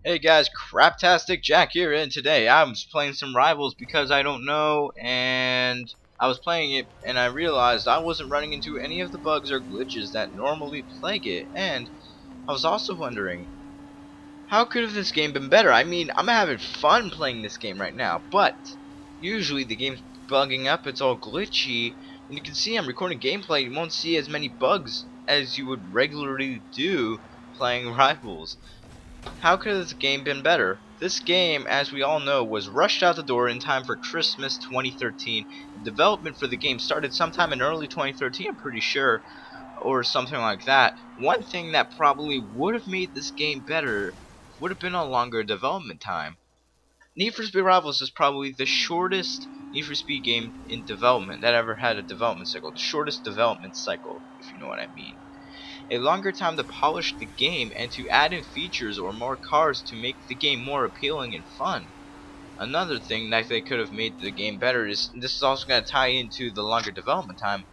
Hey guys, CraptasticJack here, and today I was playing some Rivals because I don't know, and I was playing it and I realized I wasn't running into any of the bugs or glitches that normally plague it, and I was also wondering, how could have this game been better? I mean, I'm having fun playing this game right now, but usually the game's bugging up, it's all glitchy, and you can see I'm recording gameplay, you won't see as many bugs as you would regularly do playing Rivals. How could this game been better? This game, as we all know, was rushed out the door in time for Christmas 2013. Development for the game started sometime in early 2013, I'm pretty sure, or something like that. One thing that probably would have made this game better would have been a longer development time. Need for Speed Rivals is probably the shortest Need for Speed game in development that ever had a development cycle. The shortest development cycle, if you know what I mean. A longer time to polish the game and to add in features or more cars to make the game more appealing and fun. Another thing that they could have made the game better is, this is also going to tie into the longer development time,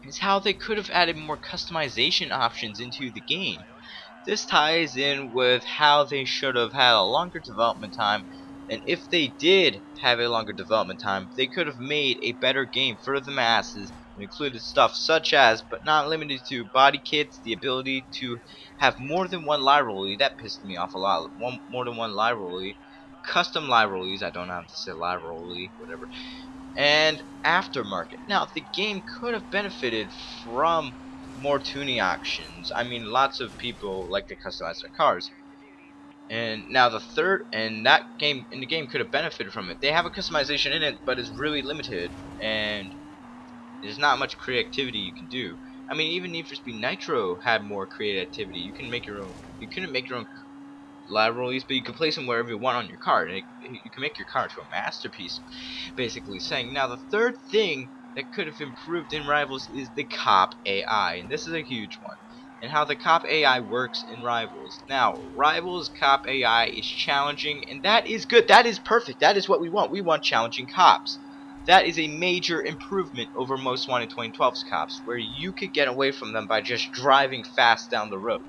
is how they could have added more customization options into the game. This ties in with how they should have had a longer development time, and if they did have a longer development time, they could have made a better game for the masses and included stuff such as, but not limited to, body kits, the ability to have more than one library. That pissed me off a lot. More than one library. Custom libraries, I don't have to say library, whatever. And aftermarket. Now, the game could have benefited from more tuning options. I mean, lots of people like to customize their cars. And now the third, and that game in the game could have benefited from it. They have a customization in it, but it's really limited, and there's not much creativity you can do. I mean, even Need for Speed Nitro had more creativity. You can make your own. You couldn't make your own libraries, but you can place them wherever you want on your car, and you can make your car into a masterpiece, basically saying. Now, the third thing that could have improved in Rivals is the cop AI, and this is a huge one, and how the cop AI works in Rivals. Now, Rivals cop AI is challenging, and that is good. That is perfect. That is what we want. We want challenging cops. That is a major improvement over Most Wanted 2012's cops, where you could get away from them by just driving fast down the road.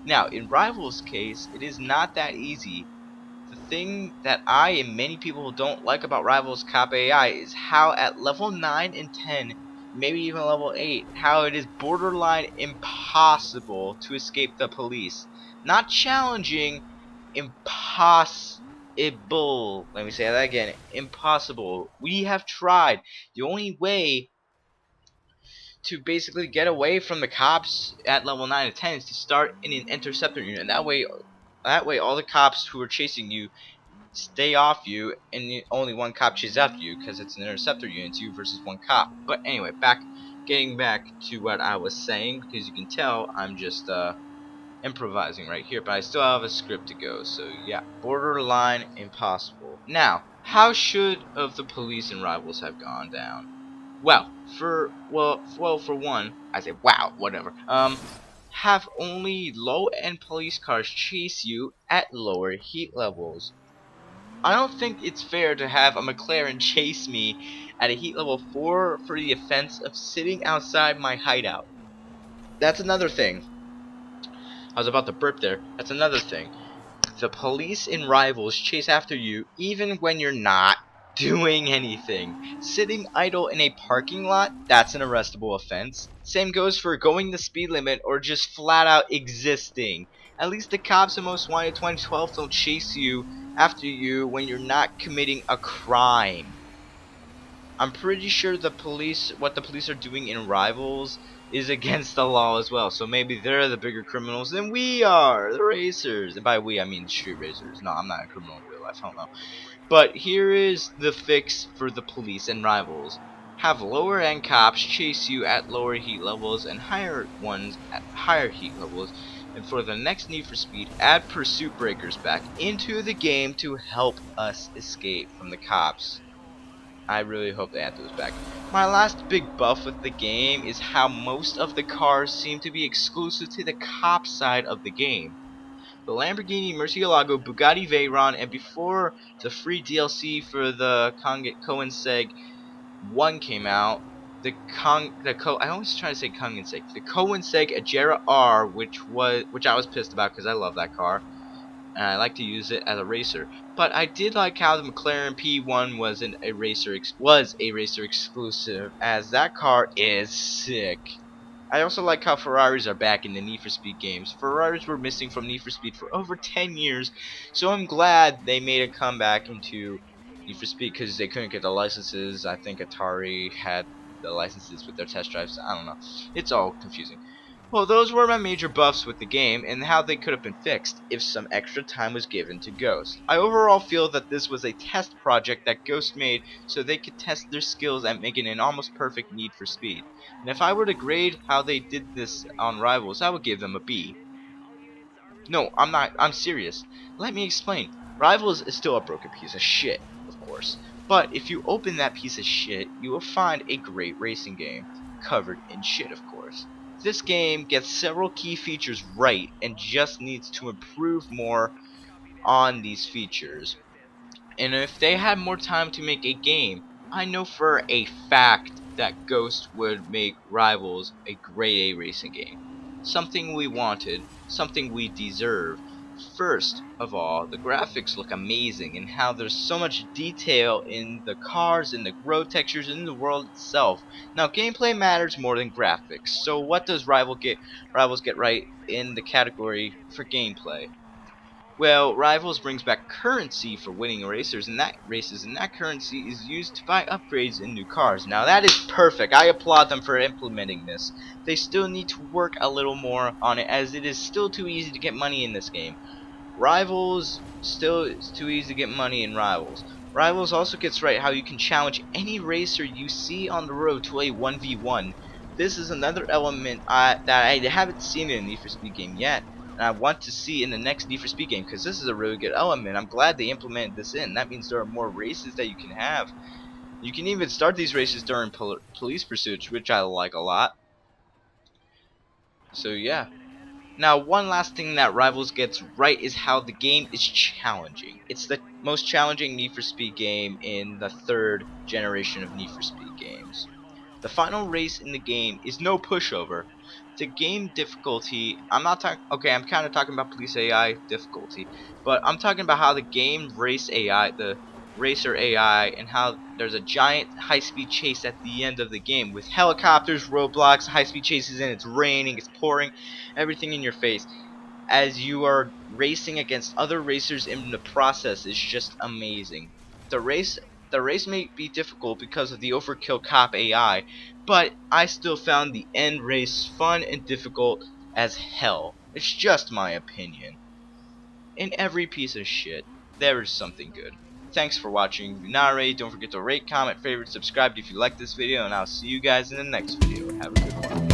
Now, in Rivals' case, it is not that easy. The thing that I and many people don't like about Rivals Cop AI is how at level 9 and 10, maybe even level 8, how it is borderline impossible to escape the police. Not challenging, impossible. Let me say that again. Impossible. We have tried. The only way to basically get away from the cops at level 9 and 10 is to start in an interceptor unit. And that way all the cops who are chasing you stay off you, and only one cop chases after you because it's an interceptor unit. It's you versus one cop. But anyway, getting back to what I was saying, because you can tell I'm just improvising right here, but I still have a script to go. So yeah, borderline impossible. Now, how should of the police and Rivals have gone down? For one, I say wow, whatever. Have only low-end police cars chase you at lower heat levels. I don't think it's fair to have a McLaren chase me at a heat level 4 for the offense of sitting outside my hideout. That's another thing. I was about to burp there. That's another thing. The police in Rivals chase after you even when you're not doing anything. Sitting idle in a parking lot, that's an arrestable offense. Same goes for going the speed limit or just flat out existing. At least the cops in Most Wanted 2012 don't chase you after you when you're not committing a crime. I'm pretty sure what the police are doing in Rivals is against the law as well. So maybe they're the bigger criminals than we are, the racers. And by we, I mean street racers. No, I'm not a criminal in real life. I don't know. But here is the fix for the police and Rivals. Have lower end cops chase you at lower heat levels and higher ones at higher heat levels. And for the next Need for Speed, add pursuit breakers back into the game to help us escape from the cops. I really hope they add those back. My last big buff with the game is how most of the cars seem to be exclusive to the cop side of the game. The Lamborghini Murcielago, Bugatti Veyron, and before the free DLC for the Koenigsegg 1 came out, I always try to say Koenigsegg, the Koenigsegg Agera R, which I was pissed about because I love that car. and I like to use it as a racer. But I did like how the McLaren P1 wasn't a racer was a racer exclusive, as that car is sick. I also like how Ferraris are back in the Need for Speed games. Ferraris were missing from Need for Speed for over 10 years, so I'm glad they made a comeback into Need for Speed because they couldn't get the licenses. I think Atari had the licenses with their test drives. I don't know. It's all confusing. Well, those were my major buffs with the game and how they could have been fixed if some extra time was given to Ghost. I overall feel that this was a test project that Ghost made so they could test their skills at making an almost perfect Need for Speed. And if I were to grade how they did this on Rivals, I would give them a B. No, I'm not. I'm serious. Let me explain. Rivals is still a broken piece of shit, of course. But if you open that piece of shit, you will find a great racing game. Covered in shit, of course. This game gets several key features right and just needs to improve more on these features. And if they had more time to make a game, I know for a fact that Ghost would make Rivals a grade A racing game. Something we wanted, something we deserve. First of all, the graphics look amazing and how there's so much detail in the cars and the road textures and in the world itself. Now gameplay matters more than graphics. So what does Rivals get right in the category for gameplay? Well, Rivals brings back currency for winning races, and that currency is used to buy upgrades in new cars. Now that is perfect. I applaud them for implementing this. They still need to work a little more on it, as it is still too easy to get money in this game. Rivals still it's too easy to get money in Rivals. Rivals also gets right how you can challenge any racer you see on the road to a 1v1. This is another element that I haven't seen in a Need for Speed game yet, and I want to see in the next Need for Speed game because this is a really good element. I'm glad they implemented this in. That means there are more races that you can have. You can even start these races during police pursuits, which I like a lot. So yeah. Now, one last thing that Rivals gets right is how the game is challenging. It's the most challenging Need for Speed game in the third generation of Need for Speed games. The final race in the game is no pushover. The game difficulty, I'm not talking, okay, I'm kind of talking about police AI difficulty, but I'm talking about how the game race AI, the racer AI, and how there's a giant high-speed chase at the end of the game with helicopters, roadblocks, high-speed chases, and it's raining, it's pouring, everything in your face as you are racing against other racers in the process is just amazing. The race the race may be difficult because of the overkill cop AI, but I still found the end race fun and difficult as hell. It's just my opinion. In every piece of shit, there is something good. Thanks for watching. If you're not already, don't forget to rate, comment, favorite, subscribe if you like this video, and I'll see you guys in the next video. Have a good one.